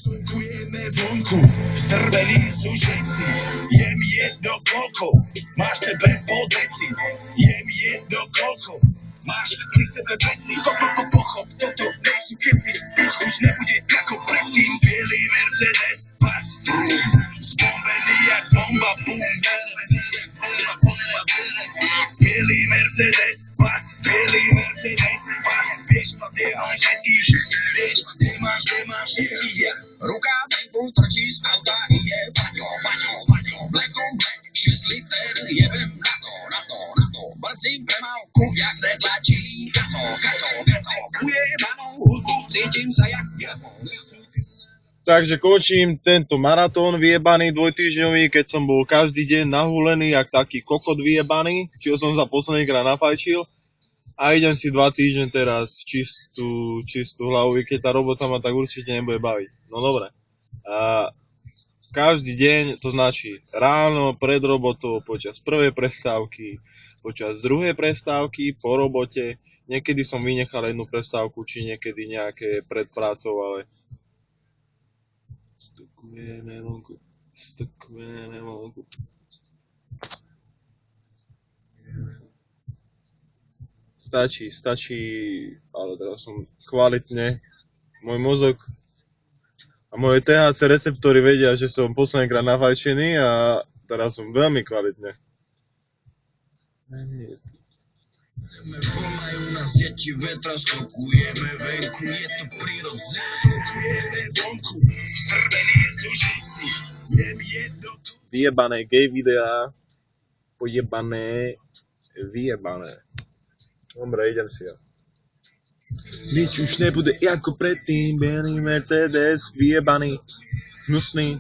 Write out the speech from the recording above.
Kujeme vonku, zdrbení sú všetci. Jem jedno koko, máš sebe po deci. Jem jedno koko, máš pri sebe veci. Pochop, toto nejsú keci. Nič už nebude ako predtým. Bielý Mercedes, pas strum. Zbombený jak bomba, bum. Bielý Mercedes, pas. Bielý Mercedes, pas. Vieš, kde máš íš. Vieš, kde máš íš. Ruka venku trčí z auta, ide paňo, black on black, 6 liter, jebem na to, brcím premávku, jak se tlačí, kato, ujebanou hudbu, cítim sa jak jebo. Takže končím tento maratón vyjebaný dvojtýždňový, keď som bol každý deň nahúlený, jak taký kokot vyjebaný, čo som sa poslednýkrát nafajčil. A idem si 2 týždne teraz čistú hlavu, keď tá robota ma tak určite nebude baviť. No dobre. A každý deň, to značí ráno, pred robotou, počas prvej prestávky, počas druhej prestávky, po robote. Niekedy som vynechal jednu prestávku, či niekedy nejaké pred prácou, ale... Stokujeme vonku. Stačí, ale teraz som kvalitne, môj mozog a moje THC receptory vedia, že som poslednýkrát nafajčený a teraz som veľmi kvalitne. Volajú nás deti vetra, stokujeme venku, je to prirodzené. Stokujeme vonku, zdrbení sú všetci, jem jedno. Vyjebané gay videá, pojebané, vyjebané. Dobre, idem si ja. Nič už nebude ako predtým, bielý Mercedes, vyjebaný, hnusný.